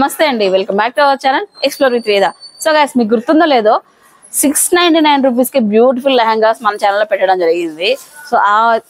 నమస్తే అండి, welcome back to our channel explore with వేద. సో గైస్, మీకు గుర్తుందో లేదో 699 రూపీస్ కి బ్యూటిఫుల్ లెహంగాస్ మన ఛానల్లో పెట్టడం జరిగింది. సో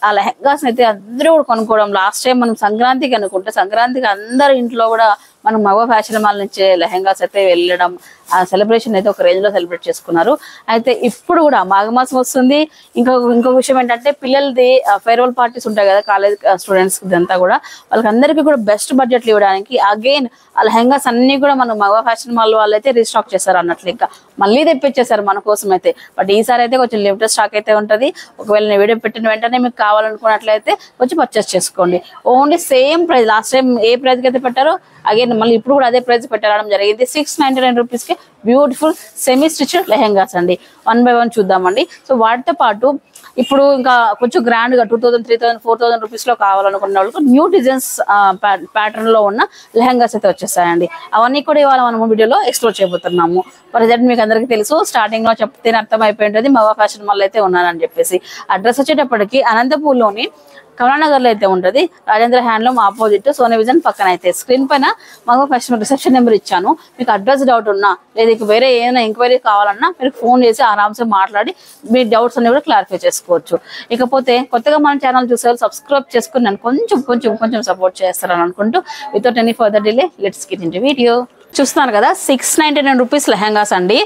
ఆ లెహంగాస్ అయితే అందరూ కూడా కొనుక్కోవడం. లాస్ట్ టైం మనం సంక్రాంతికి అనుకుంటే సంక్రాంతికి అందరి ఇంట్లో కూడా మనం మగ ఫ్యాషన్ మాల్ నుంచి లెహంగాస్ అయితే వెళ్ళడం, ఆ సెలబ్రేషన్ అయితే ఒక రేంజ్ లో సెలబ్రేట్ చేసుకున్నారు. అయితే ఇప్పుడు కూడా మాఘమాసం వస్తుంది. ఇంకో విషయం ఏంటంటే పిల్లలది ఫేర్వెల్ పార్టీస్ ఉంటాయి కదా, కాలేజ్ స్టూడెంట్స్ ఇదంతా కూడా వాళ్ళకందరికీ కూడా బెస్ట్ బడ్జెట్లు ఇవ్వడానికి అగైన్ ఆ లెహంగాస్ అన్ని కూడా మనం మగ ఫ్యాషన్ మాల్ వాళ్ళు అయితే రీస్టాక్ చేస్తారు అన్నట్లు. ఇంకా మళ్ళీ తెప్పించేశారు మన కోసం అయితే. బట్ ఈసారి అయితే కొంచెం లిమిటెడ్ స్టాక్ అయితే ఉంటుంది. ఒకవేళ నేను వీడియో పెట్టిన వెంటనే మీకు కావాలనుకున్నట్లయితే వచ్చి పర్చేస్ చేసుకోండి. Only same price, last time ఏ ప్రైస్కి అయితే పెట్టారో అగైన్ మళ్ళీ ఇప్పుడు కూడా అదే ప్రైస్ పెట్టడం జరిగింది. 699 రూపీస్ కి బ్యూటిఫుల్ సెమీ స్టిచ్ లెహంగాస్ అండి. 1 by 1 చూద్దామండి. సో వాటితో పాటు ఇప్పుడు ఇంకా కొంచెం గ్రాండ్ గా 2000, 3000, 4000 రూపీస్ లో కావాలనుకున్న వాళ్ళకి న్యూ డిజైన్స్ ప్యాటర్న్ లో ఉన్న లెహంగాస్ అయితే వచ్చేస్తాయండి. అవన్నీ కూడా ఇవాళ మనం వీడియోలో ఎక్స్ప్లోర్ చేయబోతున్నాము. ప్రజెంట్ మీకు అందరికీ తెలుసు, స్టార్టింగ్ లో చెప్తేనే అర్థం అయిపోయింది మగ ఫ్యాషన్ మాల్ అయితే ఉన్నారని చెప్పేసి. అడ్రస్ వచ్చేటప్పటికి అనంతపూర్లోని కమలానగర్ లో అయితే ఉంటుంది. Rajendra handloom opposite Sony vision పక్కన అయితే. స్క్రీన్ పైన మగ ఫ్యాషన్ రిసెప్షన్ నెంబర్ ఇచ్చాను. మీకు అడ్రస్ డౌట్ ఉన్నా లేదా వేరే ఏదైనా ఎంక్వైరీ కావాలన్నా మీరు ఫోన్ చేసి ఆరామ్సే మాట్లాడి మీ డౌట్స్ అన్ని కూడా క్లారిఫై చేసుకోవచ్చు. ఇకపోతే కొత్తగా మన ఛానల్ చూసే సబ్స్క్రైబ్ చేసుకుని నన్ను కొంచెం సపోర్ట్ చేస్తారని అనుకుంటూ without any further delay let's get into video. చూస్తున్నారు కదా 699 రూపీస్ లెహంగాస్ అండి.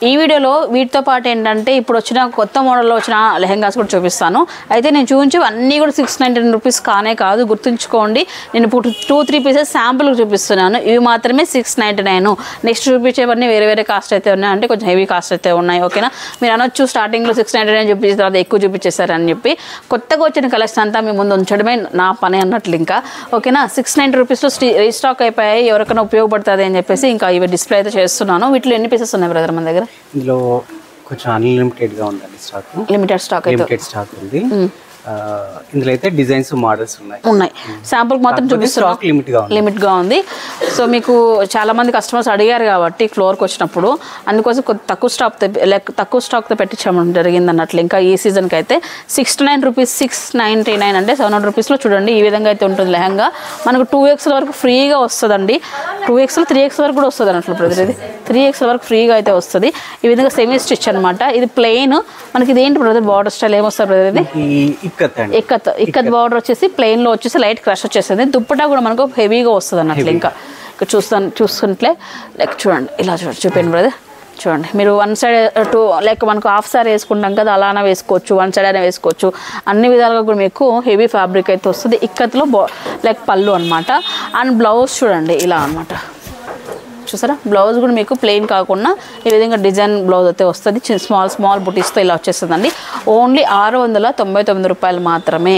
ఈ వీడియోలో వీటితో పాటు ఏంటంటే ఇప్పుడు వచ్చిన కొత్త మోడల్లో వచ్చిన లెహంగాస్ కూడా చూపిస్తాను. అయితే నేను చూపించి అన్నీ కూడా 699 రూపీస్ కానే కాదు, గుర్తుంచుకోండి. నేను ఇప్పుడు 2-3 పీసెస్ శాంపుల్ చూపిస్తున్నాను. ఇవి మాత్రమే 699. నెక్స్ట్ చూపించేవన్నీ వేరే కాస్ట్ అయితే ఉన్నాయి, అంటే కొంచెం హెవీ కాస్ట్ అయితే ఉన్నాయి. ఓకేనా, మీరు అనొచ్చు స్టార్టింగ్లో 699 చూపించిన తర్వాత ఎక్కువ చూపించేశారని చెప్పి. కొత్తగా వచ్చిన కలెక్షన్ అంతా మీ ముందు ఉంచడమే నా పని అన్నట్లు. ఇంకా ఓకేనా, 690 రూపీస్లో రీస్టాక్ అయిపోయాయి, ఎవరికైనా ఉపయోగపడుతుంది అని చెప్పేసి ఇంకా ఇవి డిస్ప్లే అయితే చేస్తున్నాను. వీటిలో ఎన్ని పీసెస్ ఉన్నాయి బ్రదర్ మన దగ్గర? ఇందులో కొంచెం అన్లిమిటెడ్ గా ఉందండి స్టాక్. లిమిటెడ్ స్టాక్ ఉంది. ఇందులో అయితే డిజైన్స్ మోడల్స్ ఉన్నాయి. శాంపుల్ మాత్రం చూపిస్తున్నాం, లిమిట్ గా ఉంది. సో మీకు చాలా మంది కస్టమర్స్ అడిగారు కాబట్టి ఫ్లోర్కి వచ్చినప్పుడు, అందుకోసం తక్కువ స్టాక్ తో పెట్టించడం జరిగింది అన్నట్లు. ఇంకా ఈ సీజన్ కి అయితే 69 రూపీస్, 699 అంటే 700 రూపీస్ లో చూడండి ఈ విధంగా అయితే ఉంటుంది లెహంగా. మనకు 2X వరకు ఫ్రీగా వస్తుందండి. 2X 3X వరకు కూడా వస్తుంది అన్నట్లు బ్రదర్. ఇది 3X వరకు ఫ్రీగా అయితే వస్తుంది. ఈ విధంగా సెమీ స్టిచ్ అనమాట. ఇది ప్లెయిన్. మనకి ఇది ఏంటి బ్రదర్, బార్డర్ స్టైల్ ఏమొస్తుంది బ్రదర్? ఇది ఇక్కత్ బార్డర్ వచ్చేసి ప్లెయిన్ లో వచ్చేసి లైట్ క్రష్ వచ్చేసింది. దుప్పటా కూడా మనకు హెవీగా వస్తుంది అన్నట్లు. ఇంకా చూసుకుంటే లైక్ చూడండి, ఇలా చూపించండి బ్రదర్. చూడండి, మీరు 1 సైడ్ లైక్ మనకు హాఫ్ సారీ వేసుకుంటాం కదా, అలానే వేసుకోవచ్చు, 1 సైడ్ అయినా వేసుకోవచ్చు. అన్ని విధాలుగా కూడా మీకు హెవీ ఫ్యాబ్రిక్ అయితే వస్తుంది. ఇక్కత్లో లైక్ పళ్ళు అనమాట. అండ్ బ్లౌజ్ చూడండి ఇలా అనమాట. చూసారా, బ్లౌజ్ కూడా మీకు ప్లెయిన్ కాకుండా ఈ విధంగా డిజైన్ బ్లౌజ్ అయితే వస్తుంది. స్మాల్ బుటీస్తో ఇలా వచ్చేస్తుందండి. ఓన్లీ 699 రూపాయలు మాత్రమే.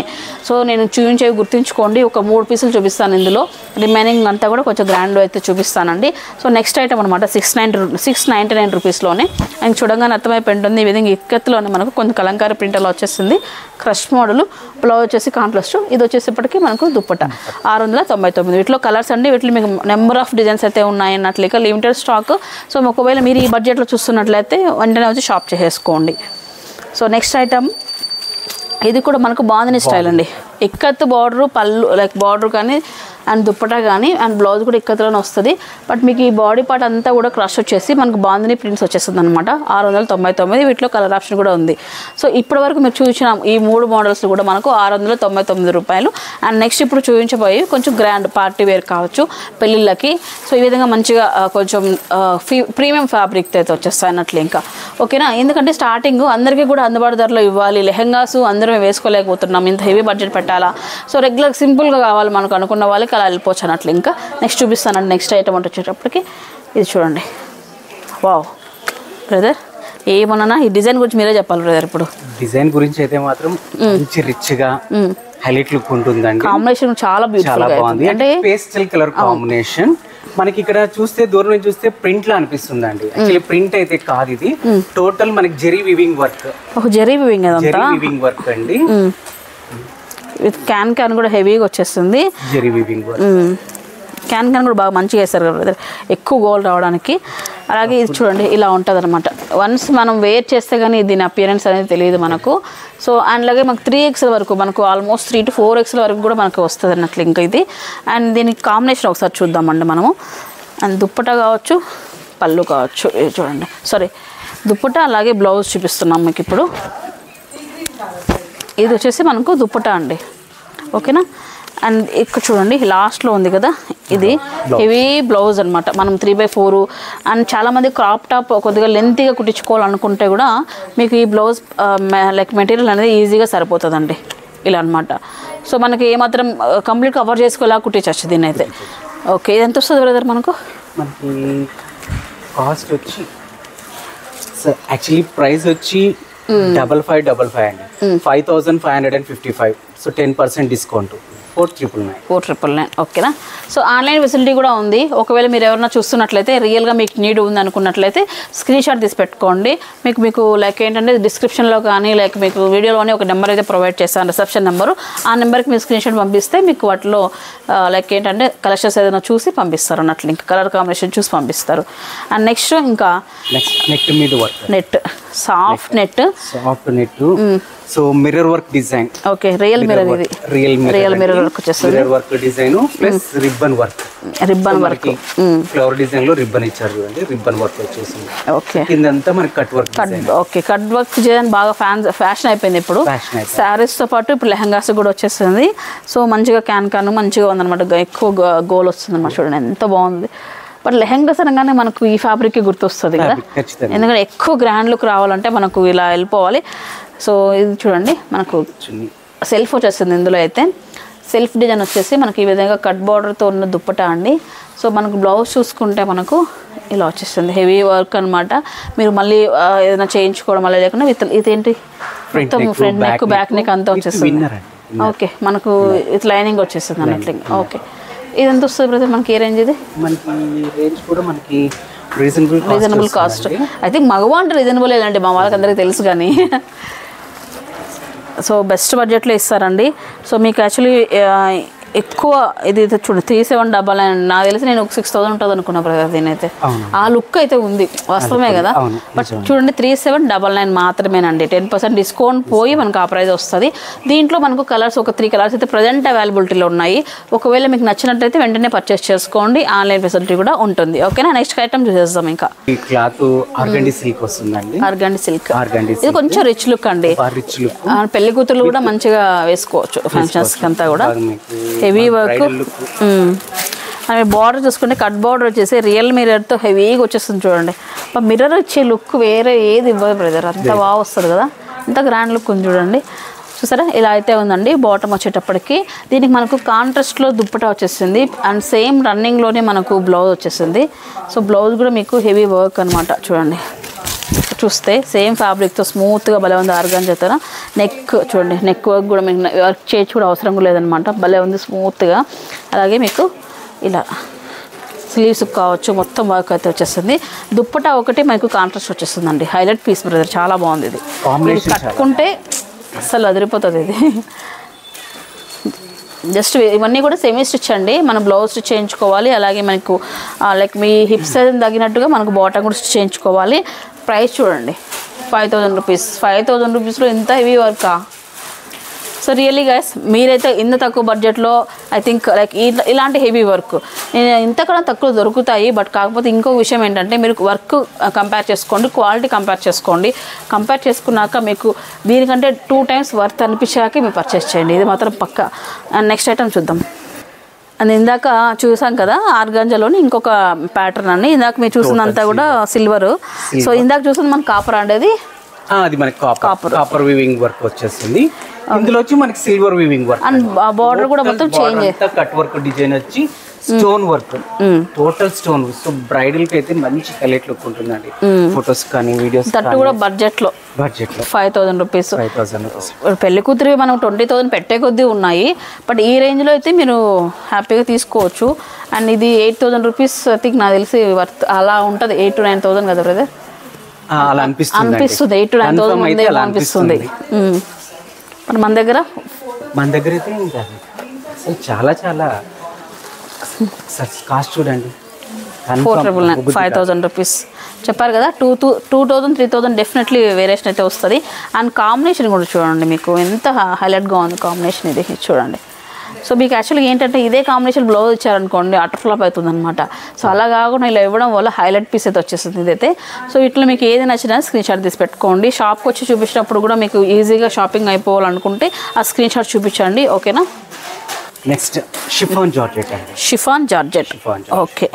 సో నేను చూపించేవి గుర్తుంచుకోండి. ఒక 3 పీసులు చూపిస్తాను ఇందులో, రిమైనింగ్ అంతా కూడా కొంచెం గ్రాండ్ అయితే చూపిస్తానండి. సో నెక్స్ట్ ఐటమ్ అనమాట 699 రూపీస్లోనే. అండ్ చూడగానే అర్థమైపోయింటుంది ఈ విధంగా ఇక్కత్తులోనే మనకు కొంచెం కలంకారీ ప్రింటర్లో వచ్చేస్తుంది. క్రష్ మోడల్, బ్లౌజ్ వచ్చేసి కాంట్రాస్ట్. ఇది వచ్చేసేపటికి మనకు దుప్పట 699. వీటిలో కలర్స్ అండి. వీటిలో మీకు నెంబర్ ఆఫ్ డిజైన్స్ అయితే ఉన్నాయి అన్నట్లు. Limited stock. సో ఒకవేళ మీరు ఈ బడ్జెట్లో చూస్తున్నట్లయితే వెంటనే వచ్చి షాప్ చేసేసుకోండి. సో నెక్స్ట్ ఐటమ్ ఇది కూడా మనకు బాందిని స్టైల్ అండి. ఇక్కత్ బార్డర్, పళ్ళు లైక్ బార్డర్ కానీ అండ్ దుప్పటా కానీ అండ్ బ్లౌజ్ కూడా ఇక్కత్లోనే వస్తుంది. బట్ మీకు ఈ బాడీ పార్ట్ అంతా కూడా క్రష్ వచ్చేసి మనకు బాందిని ప్రింట్స్ వచ్చేస్తుంది అనమాట. 699. వీటిలో కలర్ ఆప్షన్ కూడా ఉంది. సో ఇప్పటి వరకు మీరు చూపించిన ఈ 3 మోడల్స్ కూడా మనకు 699 రూపాయలు. అండ్ నెక్స్ట్ ఇప్పుడు చూపించబోయి కొంచెం గ్రాండ్ పార్టీ వేర్ కావచ్చు, పెళ్ళిళ్ళకి. సో ఈ విధంగా మంచిగా కొంచెం ప్రీమియం ఫ్యాబ్రిక్ అయితే వచ్చేస్తాయి అన్నట్లు. ఇంకా ఓకేనా, ఎందుకంటే స్టార్టింగ్ అందరికీ కూడా అందుబాటు ధరలో ఇవ్వాలి. లెహంగాస్ అందరం వేసుకోలేకపోతున్నాం, ఇంత హెవీ బడ్జెట్ పెట్టాలా. సో రెగ్యులర్ సింపుల్గా కావాలి మనకు అనుకున్న వాళ్ళకి అలా వెళ్ళిపోవచ్చు అన్నట్లు. ఇంకా నెక్స్ట్ చూపిస్తానండి. నెక్స్ట్ ఐటమ్ అంటే వచ్చేటప్పటికి ఇది చూడండి. వావ్ బ్రదర్, ఏమన్నా ఈ డిజైన్ గురించి మీరే చెప్పాలి బ్రదర్. ఇప్పుడు డిజైన్ గురించి అయితే మాత్రం మంచి రిచ్ గా హైలైట్ లుక్ ఉంటుందండి. కాంబినేషన్ చాలా బ్యూటిఫుల్ గా ఉంది. అంటే పేస్టల్ కలర్ కాంబినేషన్. మనకి ఇక్కడ చూస్తే దూరం నుంచి చూస్తే ప్రింట్ లా అనిపిస్తుంది అండి. యాక్చువల్లీ ప్రింట్ అయితే కాదు, ఇది టోటల్ మనకి zari weaving work. Zari weaving work అండి. విత్ క్యాన్ కూడా హెవీగా వచ్చేస్తుంది. Zari weaving work. క్యాన్ కూడా బాగా మంచిగా వేస్తారు కదా, ఎక్కువ గోల్డ్ రావడానికి. అలాగే ఇది చూడండి ఇలా ఉంటుంది అనమాట. వన్స్ మనం వేర్ చేస్తే కానీ దీని అపియరెన్స్ అనేది తెలియదు మనకు. సో అండ్ అలాగే మనకు 3XL వరకు, మనకు ఆల్మోస్ట్ 3 to 4XL వరకు కూడా మనకు వస్తుంది అన్నట్లు ఇంకా ఇది. అండ్ దీనికి కాంబినేషన్ ఒకసారి చూద్దామండి మనము. అండ్ దుప్పటా కావచ్చు, పళ్ళు కావచ్చు. ఇది చూడండి, సారీ దుప్పటా అలాగే బ్లౌజ్ చూపిస్తున్నాం మీకు ఇప్పుడు. ఇది వచ్చేసి మనకు దుప్పటా అండి, ఓకేనా. అండ్ ఇక్కడ చూడండి లాస్ట్లో ఉంది కదా, ఇది హెవీ బ్లౌజ్ అనమాట. మనం 3/4 అండ్ చాలామంది క్రాప్ టాప్ కొద్దిగా లెంతీగా కుట్టించుకోవాలనుకుంటే కూడా మీకు ఈ బ్లౌజ్ లైక్ మెటీరియల్ అనేది ఈజీగా సరిపోతుందండి ఇలా అనమాట. సో మనకి ఏమాత్రం కంప్లీట్ కవర్ చేసుకోలా కుట్టించవచ్చు దీన్ని అయితే. ఓకే, ఇది ఎంత వస్తుంది బ్రదర్ మనకు? మనకి కాస్ట్ వచ్చి యాక్చువల్లీ ప్రైస్ వచ్చి 5555 అండి, 5555. So 10% discount 4,999. ఓకేనా. సో ఆన్లైన్ ఫెసిలిటీ కూడా ఉంది. ఒకవేళ మీరు ఎవరైనా చూస్తున్నట్లయితే రియల్గా మీకు నీడ్ ఉంది అనుకున్నట్లయితే స్క్రీన్ షాట్ తీసి పెట్టుకోండి. మీకు లైక్ ఏంటంటే డిస్క్రిప్షన్లో కానీ లైక్ మీకు వీడియోలోనే ఒక నెంబర్ అయితే ప్రొవైడ్ చేస్తాను, రిసెప్షన్ నెంబరు. ఆ నెంబర్కి మీరు స్క్రీన్ షాట్ పంపిస్తే మీకు వాటిలో లైక్ ఏంటంటే కలెక్షన్స్ ఏదైనా చూసి పంపిస్తారు అన్నట్లు, ఇంకా కలర్ కాంబినేషన్ చూసి పంపిస్తారు. అండ్ నెక్స్ట్ ఇంకా నెట్ మీద work, net soft net. So mirror work design. Okay, real mirror, ఇది రియల్ మిర్రర్ వర్క్ వచ్చేస్తుంది. Mirror work design plus ribbon work. Flower design లో రిబ్బన్ ఇచ్చారు చూడండి, రిబ్బన్ వర్క్ వచ్చేసింది. ఓకే, కిందంతా మనకి cut work. Okay, cut work design బాగా fashion అయిపోయింది ఇప్పుడు. శారీస్ తో పాటు ఇప్పుడు లెహంగాస్ కూడా వచ్చేస్తుంది. సో మంచిగా క్యాన్ మంచిగా ఉందన్నమాట, ఎక్కువ గోల్ వస్తుంది అన్నమాట. చూడండి ఎంత బాగుంది. బట్ లెహంగాస్ అనగానే మనకు ఈ ఫ్యాబ్రిక్ గుర్తొస్తుంది కదా, ఎందుకంటే ఎక్కువ గ్రాండ్ లుక్ రావాలంటే మనకు ఇలా వెళ్ళిపోవాలి. సో ఇది చూడండి మనకు సెల్ఫ్ వచ్చేస్తుంది. ఇందులో అయితే సెల్ఫ్ డిజైన్ వచ్చేసి మనకి ఈ విధంగా కట్ బార్డర్తో ఉన్న దుప్పటా అండి. సో మనకు బ్లౌజ్ చూసుకుంటే మనకు ఇలా వచ్చేస్తుంది, హెవీ వర్క్ అనమాట. మీరు మళ్ళీ ఏదైనా చేయించుకోవడం వల్ల లేకుండా ఇదేంటి మొత్తం ఫ్రంట్ నెక్ బ్యాక్ నెక్ అంతా వచ్చేస్తుంది. ఓకే, మనకు ఇది లైనింగ్ వచ్చేస్తుంది అన్నట్లు. ఓకే, ఇది ఎంత వస్తుంది బ్రదర్ మనకి? ఏ రేంజ్ ఇది? మనకి రేంజ్ కూడా మనకి రీజనబుల్ కాస్ట్. ఐ థింక్ మగవా అంటే రీజనబుల్ ఇలాంటి మా వాళ్ళకి అందరికీ తెలుసు కానీ. సో బెస్ట్ బడ్జెట్లో ఇస్తారండి. సో మీకు యాక్చువల్లీ ఎక్కువ ఇది చూడండి 3799. నాకు తెలిసి నేను ఒక 6000 ఉంటుంది అనుకున్నా బ్రదర్ దీనైతే. ఆ లుక్ అయితే ఉంది, వాస్తవమే కదా. బట్ చూడండి 3799 మాత్రమేనండి. 10% డిస్కౌంట్ పోయి మనకు ఆ ప్రైస్ వస్తుంది. దీంట్లో మనకు కలర్స్ ఒక 3 కలర్స్ అయితే ప్రజెంట్ అవైలబిలిటీలో ఉన్నాయి. ఒకవేళ మీకు నచ్చినట్టయితే వెంటనే పర్చేస్ చేసుకోండి, ఆన్లైన్ ఫెసిలిటీ కూడా ఉంటుంది. ఓకేనా, నెక్స్ట్ ఐటమ్ చూసేద్దాం. ఇంకా ఈ క్లాత్ ఆర్గండి సిల్క్ వస్తుందండి. ఆర్గండి సిల్క్, ఇది కొంచెం రిచ్ లుక్ అండి. పెళ్లి కూతురు కూడా మంచిగా వేసుకోవచ్చు ఫంక్షన్స్ అంతా కూడా. Heavy work. అవి బార్డర్ చూసుకుంటే కట్ బార్డర్ వచ్చేసి రియల్ మిర్రర్తో హెవీగా వచ్చేస్తుంది చూడండి. మిర్రర్ వచ్చే లుక్ వేరే ఏది ఇవ్వదు బ్రదర్, అంత బాగా వస్తుంది కదా, అంత గ్రాండ్ లుక్ ఉంది చూడండి. చూసారా ఇలా అయితే ఉందండి. బాటమ్ వచ్చేటప్పటికి దీనికి మనకు కాంట్రాస్ట్లో దుప్పటా వచ్చేసింది అండ్ సేమ్ రన్నింగ్లోనే మనకు బ్లౌజ్ వచ్చేసింది. సో బ్లౌజ్ కూడా మీకు హెవీ వర్క్ అనమాట. చూడండి చూస్తే సేమ్ ఫ్యాబ్రిక్తో స్మూత్గా భలే ఉంది. ఆర్గాంజాతో నెక్ చూడండి, నెక్ వర్క్ కూడా మీకు వర్క్ చేయొచ్చు కూడా అవసరం కూడా లేదనమాట, భలే ఉంది స్మూత్గా. అలాగే మీకు ఇలా స్లీవ్స్ కావచ్చు మొత్తం వర్క్ అయితే వచ్చేస్తుంది. దుప్పటా ఒకటి మనకు కాంట్రాస్ట్ వచ్చేస్తుందండి. హైలైట్ పీస్ బ్రదర్, చాలా బాగుంది ఇది. కట్టుకుంటే అసలు అదిరిపోతుంది ఇది. జస్ట్ ఇవన్నీ కూడా సెమీ స్టిచ్ అండి, మనం బ్లౌజ్ స్టిచ్ చేయించుకోవాలి. అలాగే మనకు లైక్ మీ హిప్స్ తగినట్టుగా మనకు బాటమ్ కూడా స్టిచ్ చేయించుకోవాలి. ప్రైస్ చూడండి 5000 రూపీస్. 5000 రూపీస్లో ఇంత హెవీ వర్కా? సో రియల్లీ గైస్ మీరైతే ఇంత తక్కువ బడ్జెట్లో ఐ థింక్ లైక్ ఇలాంటి హెవీ వర్క్ నేను ఇంతకన్నా తక్కువ దొరుకుతాయి. బట్ కాకపోతే ఇంకో విషయం ఏంటంటే మీరు వర్క్ కంపేర్ చేసుకోండి, క్వాలిటీ కంపేర్ చేసుకోండి. కంపేర్ చేసుకున్నాక మీకు దీనికంటే 2 times వర్త్ అనిపించాక మీరు పర్చేస్ చేయండి, ఇది మాత్రం పక్కా. అండ్ నెక్స్ట్ ఐటమ్ చూద్దాం. అండ్ ఇందాక చూసాం కదా ఆర్గాంజాలోని ఇంకొక ప్యాటర్న్ అండి. ఇందాక మీరు చూసిందంతా కూడా సిల్వర్. సో ఇందాక చూసింది మన కాపర్ అండి, అది మనకి కాపర్ వీవింగ్ వర్క్ వచ్చేస్తుంది. ఇందులో వచ్చి మనకి silver weaving work and border కూడా మొత్తం చేంజ్, కట్ వర్క్ డిజైన్ వచ్చి stone work, total stone. So bridal కి అయితే మంచి హైలైట్ లుక్ ఉంటుందండి. ఫొటోస్ కానీ వీడియోస్ తట్టు కూడా బడ్జెట్ లో 5000 రూపీస్. పెళ్లి కూతురు మనం 20,000 పెట్టే కొద్దీ ఉన్నాయి, బట్ ఈ రేంజ్ లో అయితే మీరు హ్యాపీగా తీసుకోవచ్చు. అండ్ ఇది 8000 రూపీస్ ఐ థింక్ నాకు తెలిసి వర్త్ అలా ఉంటుంది. 8 to 9,000 కదా బ్రదర్? అలా అనిపిస్తుంది 8 to 9,000 అనిపిస్తుంది. మరి మన దగ్గర అయితే ఇంకా చాలా చాలా కాస్ట్ చూడండి 5000 రూపీస్ చెప్పారు కదా. 2000 3000 డెఫినెట్లీ వేరియేషన్ అయితే వస్తుంది. అండ్ కాంబినేషన్ కూడా చూడండి, మీకు ఎంత హైలైట్గా ఉంది కాంబినేషన్ ఇది చూడండి. సో మీకు యాక్చువల్గా ఏంటంటే ఇదే కాంబినేషన్ బ్లౌజ్ ఇచ్చారనుకోండి అటర్ ఫ్లాప్ అవుతుంది అనమాట. సో అలా కాకుండా ఇలా ఇవ్వడం వల్ల హైలైట్ పీస్ అయితే వచ్చేస్తుంది ఇదైతే. సో ఇట్లా మీకు ఏది నచ్చినా స్క్రీన్ షాట్ తీసి పెట్టుకోండి. షాప్కి వచ్చి చూపించినప్పుడు కూడా మీకు ఈజీగా షాపింగ్ అయిపోవాలనుకుంటే ఆ స్క్రీన్ షాట్ చూపించండి, ఓకేనా. నెక్స్ట్ షిఫాన్ జార్జెట్ అండి. Chiffon georgette, okay.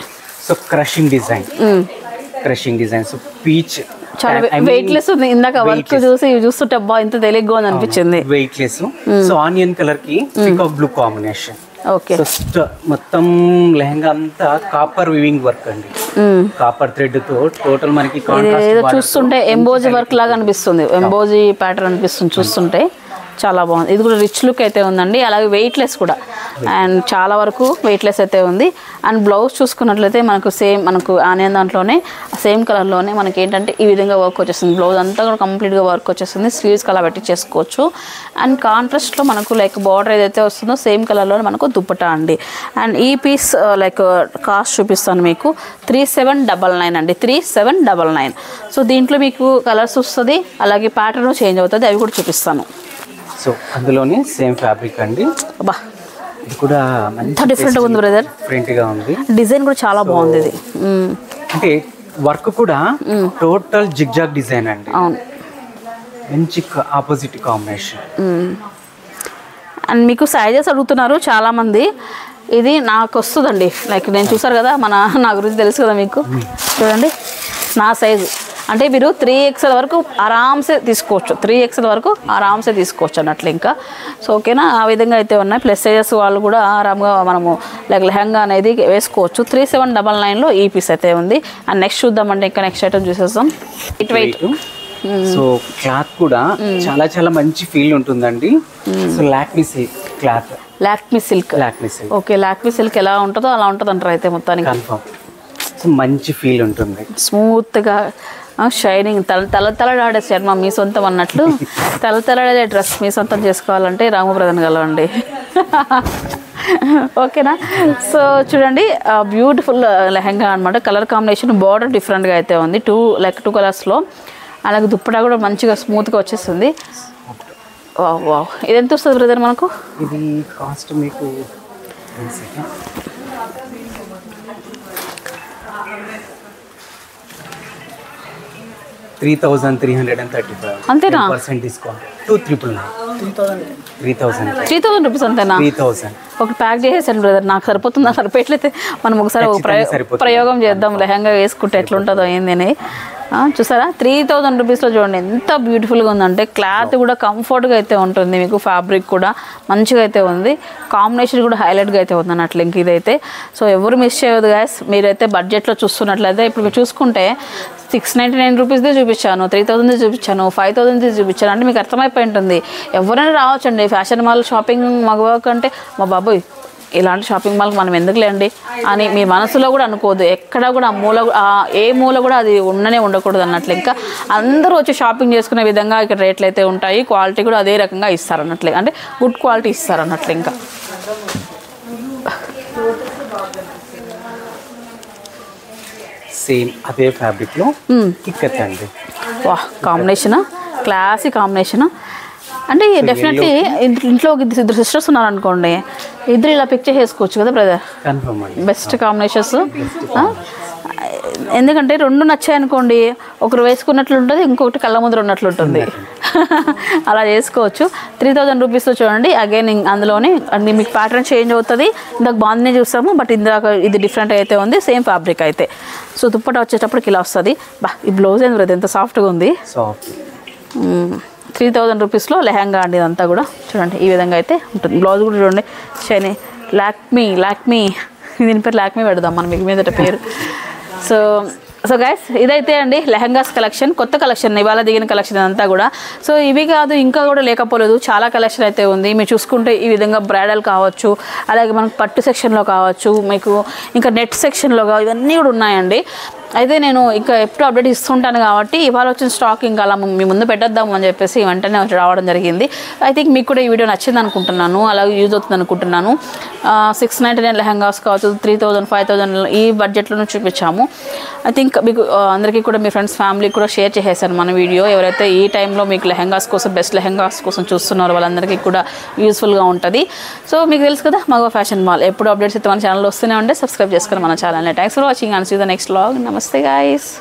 So crushing design, so peach చాలా వెయిట్లెస్ ఉంది. ఇందాక వర్క్ చూస్తుంటే అబ్బా ఇంత తెలియగా ఉంది అనిపించింది. వెయిట్లెస్. సో ఆనియన్ కలర్ కి పీకాక్ బ్లూ కాంబినేషన్. ఓకే. మొత్తం లెహంగా అంతా కాపర్ వివింగ్ వర్క్ అండి, కాపర్ థ్రెడ్ తో టోటల్ మనకి ఏదో చూస్తుంటే ఎంబోజీ వర్క్ లాగా అనిపిస్తుంది, ఎంబోజీ ప్యాటర్న్ అనిపిస్తుంది చూస్తుంటే. చాలా బాగుంది. ఇది కూడా రిచ్ లుక్ అయితే ఉందండి. అలాగే వెయిట్లెస్ కూడా, అండ్ చాలా వరకు వెయిట్లెస్ అయితే ఉంది. అండ్ బ్లౌజ్ చూసుకున్నట్లయితే మనకు ఆనియన్ దాంట్లోనే సేమ్ కలర్లోనే మనకి ఏంటంటే ఈ విధంగా వర్క్ వచ్చేస్తుంది. బ్లౌజ్ అంతా కూడా కంప్లీట్గా వర్క్ వచ్చేస్తుంది. స్లీవ్స్ కలర్ పెట్టి చేసుకోవచ్చు. అండ్ కాంట్రాస్ట్లో మనకు లైక్ బార్డర్ ఏదైతే వస్తుందో సేమ్ కలర్లోనే మనకు దుప్పటా అండి. అండ్ ఈ పీస్ లైక్ కాస్ట్ చూపిస్తాను మీకు 3799 అండి, 3799. సో దీంట్లో మీకు కలర్స్ వస్తుంది, అలాగే ప్యాటర్న్ చేంజ్ అవుతుంది, అవి కూడా చూపిస్తాను. సో అందులోనే సేమ్ ఫ్యాబ్రిక్ అండి. అబ్బా ఇది కూడా ఎంత డిఫరెంట్గా ఉంది బ్రదర్, డిఫరెంట్గా ఉంది. డిజైన్ కూడా చాలా బాగుంది. ఇది అంటే వర్క్ కూడా టోటల్ జిగ్జాగ్ డిజైన్ అండి. అవును, మంచి ఆపోజిట్ కాంబినేషన్. అండ్ మీకు సైజెస్ అడుగుతున్నారు చాలామంది. ఇది నాకు వస్తుందండి, లైక్ నేను చూసారు కదా నా గురించి తెలుసు కదా మీకు. చూడండి నా సైజు అంటే మీరు 3XL వరకు ఆరామ్సే తీసుకోవచ్చు, 3XL వరకు ఆరామ్సే తీసుకోవచ్చు అన్నట్లు ఇంకా. సో ఓకేనా, ఆ విధంగా అయితే ఉన్నాయి. ప్లస్ సైజెస్ వాళ్ళు కూడా ఆరామ్గా మనము లైక్ లెహంగా అనేది వేసుకోవచ్చు. 3799లో ఈ పీస్ అయితే ఉంది. అండ్ నెక్స్ట్ చూద్దామంటే ఇంకా నెక్స్ట్ ఐటమ్ చూసేద్దాం. It weight. సో క్లాత్ కూడా చాలా చాలా మంచి ఫీల్ ఉంటుందండి. So Lakme silk cloth, Lakme silk. Okay, Lakme silk ఎలా ఉంటుందో అలా ఉంటుంది అంటారు అయితే మొత్తానికి. కన్ఫర్మ్. సో మంచి ఫీల్ ఉంటుంది, స్మూత్గా షైనింగ్. తలతలడాడే శర్మ మీ సొంతం అన్నట్లు తలతలడే డ్రెస్ మీ సొంతం చేసుకోవాలంటే రామప్రదన్ కలవండి. ఓకేనా. సో చూడండి బ్యూటిఫుల్ లెహంగా అనమాట. కలర్ కాంబినేషన్ బార్డర్ డిఫరెంట్గా అయితే ఉంది, టూ కలర్స్లో. అలాగే దుప్పటా కూడా మంచిగా స్మూత్గా వచ్చేస్తుంది. వావ్, ఇది ఎంత వస్తుంది బ్రదర్ మనకు? ఇది కాస్ట్ మీకు 3335. అంతేనా? డిస్కౌంట్ 3000 రూపీస్ అంతేనా? 3000 ఒక ప్యాక్ చేసేసాను బ్రదర్, నాకు సరిపోతుందా సరిపోయట్లయితే మనం ఒకసారి ప్రయోగం చేద్దాం, లెహంగా వేసుకుంటే ఎట్లుంటుందో ఏందని. చూసారా 3000 రూపీస్లో చూడండి ఎంత బ్యూటిఫుల్గా ఉందంటే. క్లాత్ కూడా కంఫర్ట్గా అయితే ఉంటుంది మీకు, ఫ్యాబ్రిక్ కూడా మంచిగా అయితే ఉంది, కాంబినేషన్ కూడా హైలైట్గా అయితే ఉంది అన్నట్లు ఇంక ఇదైతే. సో ఎవరు మిస్ చేయవద్దు గాయస్. మీరైతే బడ్జెట్లో చూస్తున్నట్లయితే ఇప్పుడు మీరు చూసుకుంటే 699 రూపీస్దే చూపించాను, 3000ది చూపించాను, 5000ది చూపించాను అంటే మీకు అర్థమైపోయి ఉంటుంది. ఎవరైనా రావచ్చండి ఫ్యాషన్ మాల్ షాపింగ్ మగవాళ్ళ కంటే. మా బాబోయ్ ఇలాంటి షాపింగ్ మాల్కి మనం ఎందుకులేండి అని మీ మనసులో కూడా అనుకోదు. ఎక్కడ కూడా ఏ మూల కూడా అది ఉండకూడదు అన్నట్లు. ఇంకా అందరూ వచ్చి షాపింగ్ చేసుకునే విధంగా ఇక్కడ రేట్లు అయితే ఉంటాయి, క్వాలిటీ కూడా అదే రకంగా ఇస్తారు అన్నట్లే, అంటే గుడ్ క్వాలిటీ ఇస్తారు అన్నట్లు. ఇంకా సేమ్ అదే ఫ్యాబ్రిక్లో ఇక్కత్ అండి. వాహ్, కాంబినేషన్ క్లాసీ కాంబినేషన్. అంటే డెఫినెట్లీ ఇంట్లో ఇద్దరు సిస్టర్స్ ఉన్నారనుకోండి, ఇద్దరు ఇలా పిక్ చేసేసుకోవచ్చు కదా బ్రదర్. Best combinations. ఎందుకంటే రెండు నచ్చాయనుకోండి, ఒకరు వేసుకున్నట్లు ఉంటుంది, ఇంకొకటి కళ్ళ ముందర ఉన్నట్లు ఉంటుంది. అలా చేసుకోవచ్చు. 3000 రూపీస్లో చూడండి. అగైన్ అందులోనే అన్ని మీకు ప్యాటర్న్ చేంజ్ అవుతుంది. ఇందాక బాగుందనే చూస్తాము, బట్ ఇందాక ఇది డిఫరెంట్ అయితే ఉంది, సేమ్ ఫ్యాబ్రిక్ అయితే. సో దుప్పట వచ్చేటప్పటికి ఇలా వస్తుంది. ఈ బ్లౌజ్ ఏంది బ్రదర్ ఎంత సాఫ్ట్గా ఉంది. 3000 రూపీస్లో లెహంగా అండి ఇదంతా కూడా. చూడండి ఈ విధంగా అయితే ఉంటుంది. బ్లౌజ్ కూడా చూడండి షైనీ. లాక్మీ దీని పేరు లాక్మీ పెడదాం మనం మీకు మీదట పేరు. సో గైస్ ఇదైతే అండి లెహంగాస్ కలెక్షన్, కొత్త కలెక్షన్, ఇవాళ దిగిన కలెక్షన్ అంతా కూడా. సో ఇవి కాదు ఇంకా కూడా లేకపోలేదు, చాలా కలెక్షన్ అయితే ఉంది. మీరు చూసుకుంటే ఈ విధంగా బ్రైడల్ కావచ్చు, అలాగే మనకు పట్టు సెక్షన్లో కావచ్చు, మీకు ఇంకా నెట్ సెక్షన్లో కావచ్చు, ఇవన్నీ కూడా ఉన్నాయండి. అయితే నేను ఇంకా ఎప్పుడు అప్డేట్ ఇస్తుంటాను కాబట్టి ఇవాళ వచ్చిన స్టాక్ ఇంకా అలా మీ ముందు పెట్టేద్దాము అని చెప్పేసి వెంటనే రావడం జరిగింది. ఐ థింక్ మీకు కూడా ఈ వీడియో నచ్చింది అనుకుంటున్నాను, అలాగే యూజ్ అవుతుంది అనుకుంటున్నాను. 699 లెహంగాస్ కావచ్చు, 3000, 5000 ఈ బడ్జెట్లోనే చూపించాము. ఐ థింక్ మీకు అందరికీ కూడా మీ ఫ్రెండ్స్ ఫ్యామిలీకి కూడా షేర్ చేసేసాను మన వీడియో. ఎవరైతే ఈ టైంలో మీకు లెహంగాస్ కోసం బెస్ట్ లెహంగాస్ కోసం చూస్తున్నారో వాళ్ళందరికీ కూడా యూస్ఫుల్గా ఉంటుంది. సో మీకు తెలుసు కదా మగవా ఫ్యాషన్ మాల్ ఎప్పుడు అప్డేట్స్ అయితే మన ఛానల్ వస్తూనే ఉంటే సబ్స్క్రైబ్ చేసుకుని మన ఛానల్ని. Thanks for watching and see the next vlog. నమస్తే గాయస్.